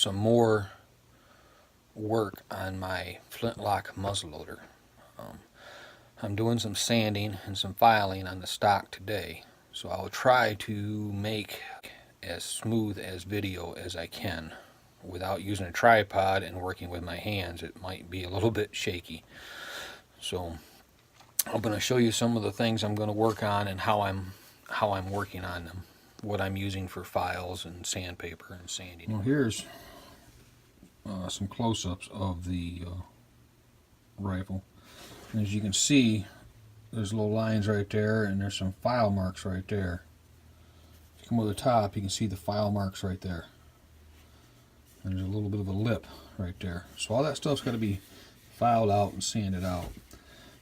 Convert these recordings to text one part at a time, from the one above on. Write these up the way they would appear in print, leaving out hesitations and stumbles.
some more work on my flintlock muzzleloader. I'm doing some sanding and some filing on the stock today, so I'll try to make as smooth as video as I can without using a tripod and working with my hands. It might be a little bit shaky. So I'm going to show you some of the things I'm going to work on and how I'm working on them, what I'm using for files and sandpaper and sanding. Well, here's some close-ups of the rifle. And as you can see, there's little lines right there, and there's some file marks right there. If you come over the top, you can see the file marks right there. And there's a little bit of a lip right there. So all that stuff's got to be filed out and sanded out.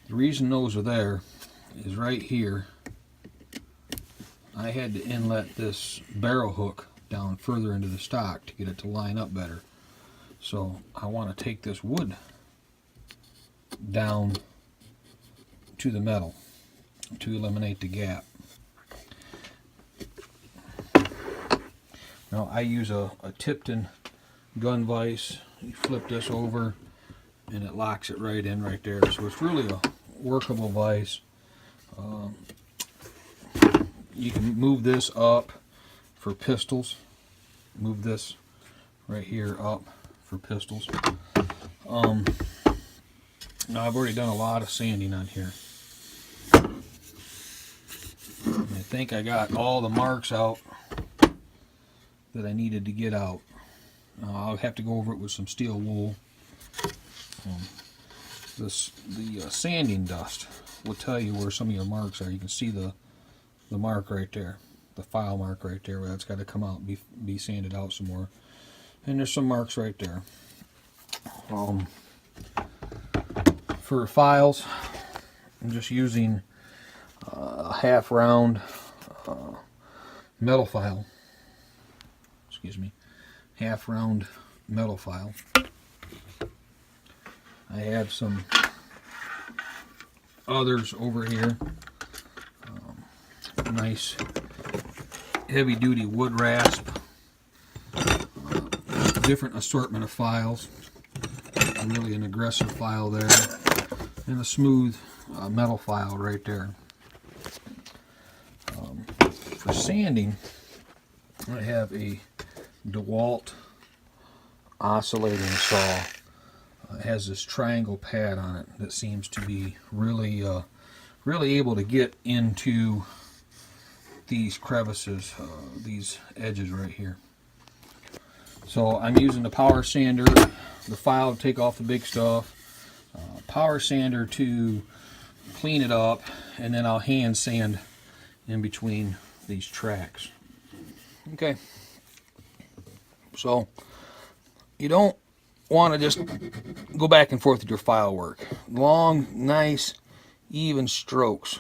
The reason those are there is right here. I had to inlet this barrel hook down further into the stock to get it to line up better. So I want to take this wood down to the metal to eliminate the gap. Now I use a Tipton gun vise. You flip this over and it locks it right in right there. So it's really a workable vise. You can move this up for pistols. Move this right here up for pistols. Now I've already done a lot of sanding on here. I think I got all the marks out that I needed to get out. I'll have to go over it with some steel wool. The sanding dust will tell you where some of your marks are. You can see the mark right there, the file mark right there, where that's got to come out and be sanded out some more. And there's some marks right there. For files, I'm just using a half round metal file. Excuse me, half round metal file. I have some others over here. Nice heavy duty wood rasp. Different assortment of files. Really an aggressive file there. And a smooth metal file right there. For sanding, I have a DeWalt oscillating saw. It has this triangle pad on it that seems to be really able to get into these crevices, these edges right here. So I'm using the power sander, the file to take off the big stuff, power sander to clean it up, and then I'll hand sand in between these tracks. Okay, so you don't want to just go back and forth with your file work. Long, nice, even strokes.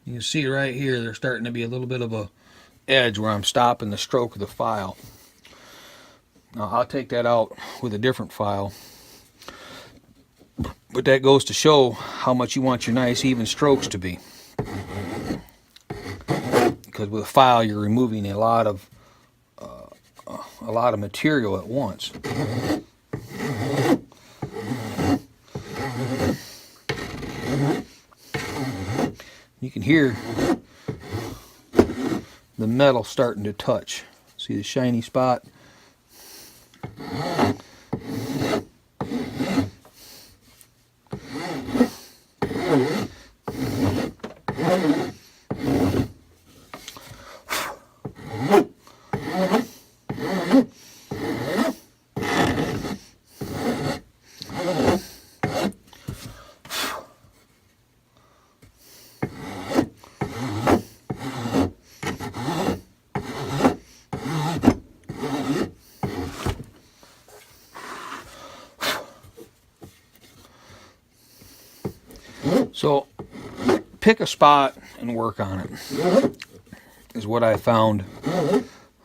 You can see right here there's starting to be a little bit of a edge where I'm stopping the stroke of the file. Now I'll take that out with a different file, but that goes to show how much you want your nice even strokes to be, because with a file you're removing a lot of material at once. You can hear the metal starting to touch. See the shiny spot? So pick a spot and work on it is what I found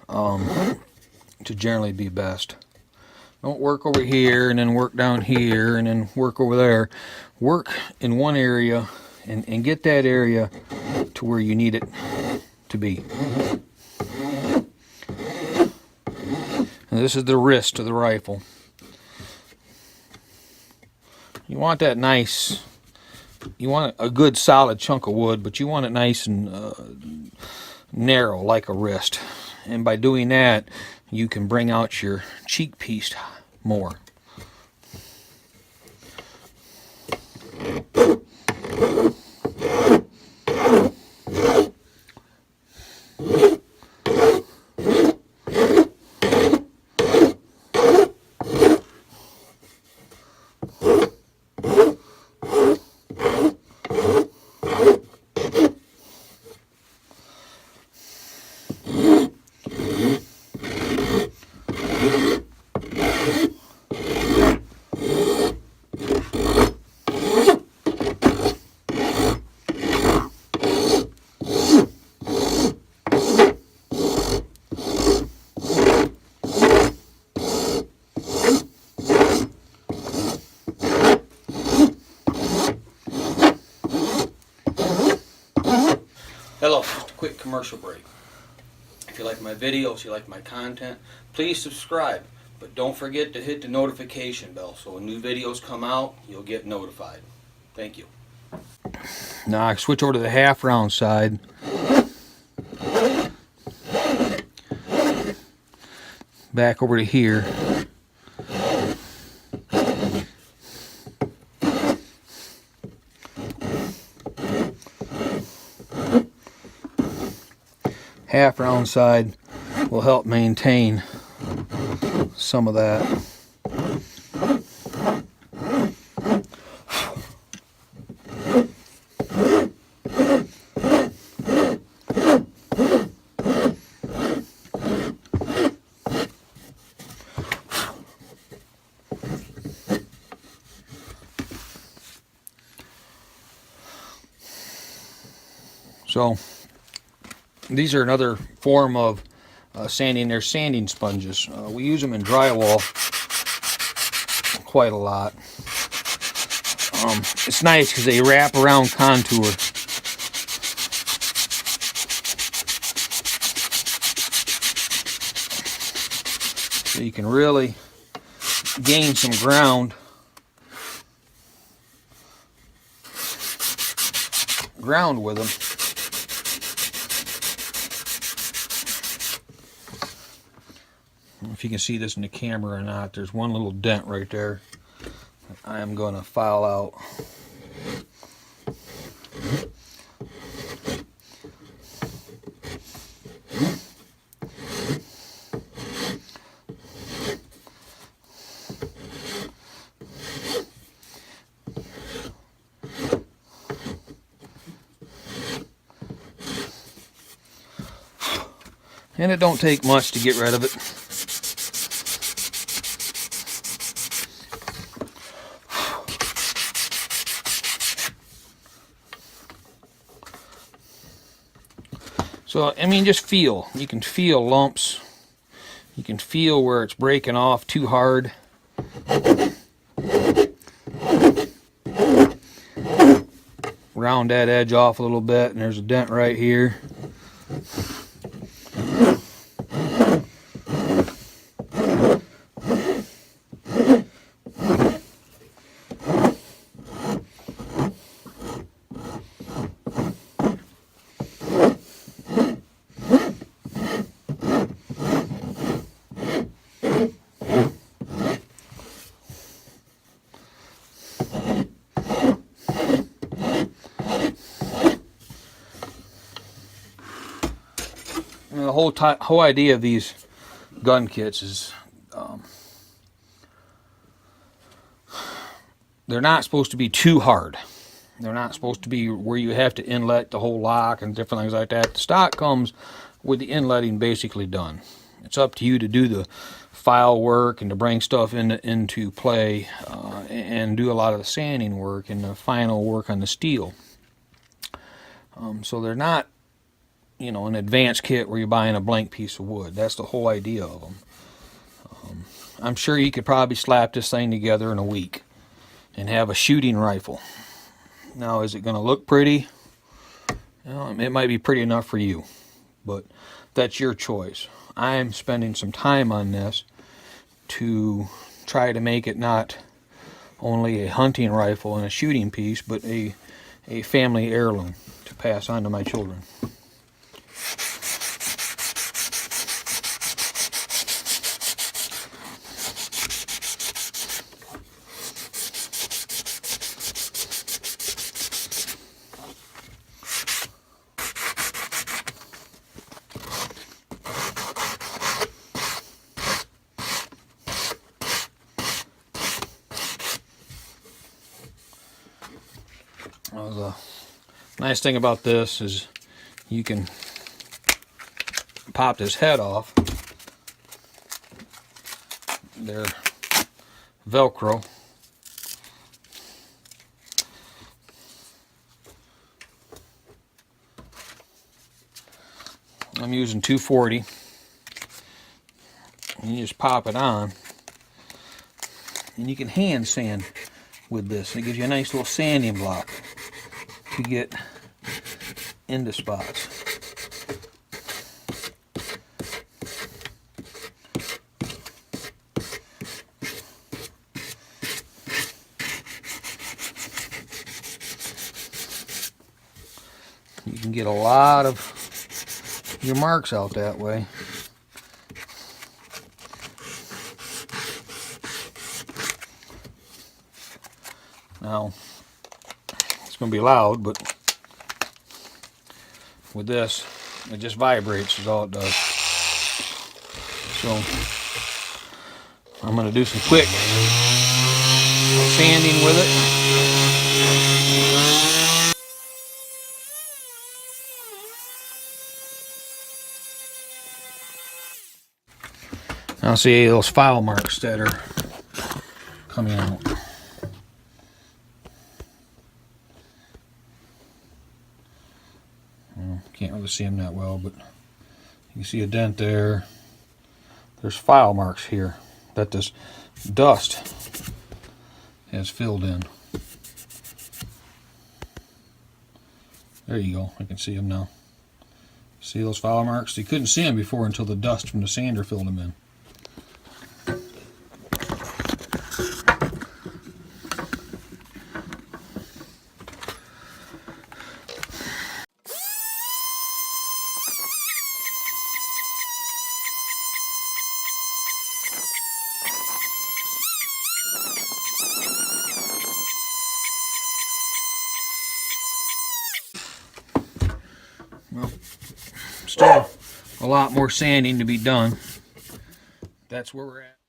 to generally be best. Don't work over here and then work down here and then work over there. Work in one area and get that area to where you need it to be. And this is the wrist of the rifle. You want that nice, you want a good solid chunk of wood, but you want it nice and narrow like a wrist. And by doing that, you can bring out your cheek piece more. Hello, just a quick commercial break. If you like my videos, you like my content, please subscribe. But don't forget to hit the notification bell so when new videos come out, you'll get notified. Thank you. Now I switch over to the half round side. Back over to here. Half round side will help maintain some of that. So these are another form of sanding. They're sanding sponges. We use them in drywall quite a lot. It's nice because they wrap around contour. So you can really gain some ground with them. If you can see this in the camera or not, there's one little dent right there that I am going to file out. And it don't take much to get rid of it. So, I mean, just feel. You can feel lumps. You can feel where it's breaking off too hard. Round that edge off a little bit, and there's a dent right here. And the whole idea of these gun kits is they're not supposed to be too hard. They're not supposed to be where you have to inlet the whole lock and different things like that. The stock comes with the inletting basically done. It's up to you to do the file work and to bring stuff into play and do a lot of the sanding work and the final work on the steel. So they're not, you know, an advanced kit where you're buying a blank piece of wood. That's the whole idea of them. I'm sure you could probably slap this thing together in a week and have a shooting rifle. Now, is it going to look pretty? Well, it might be pretty enough for you, but that's your choice. I'm spending some time on this to try to make it not only a hunting rifle and a shooting piece, but a family heirloom to pass on to my children. The nice thing about this is you can pop this head off. They're Velcro. I'm using 240. And you just pop it on. And you can hand sand with this. It gives you a nice little sanding block to get into spots. You can get a lot of your marks out that way. Now, it's going to be loud, but with this, it just vibrates is all it does. So, I'm going to do some quick sanding with it. Now see those file marks that are coming out. Can't really see them that well, but you can see a dent there. There's file marks here that this dust has filled in. There you go. I can see them now. See those file marks? You couldn't see them before until the dust from the sander filled them in. Well, still a lot more sanding to be done. That's where we're at.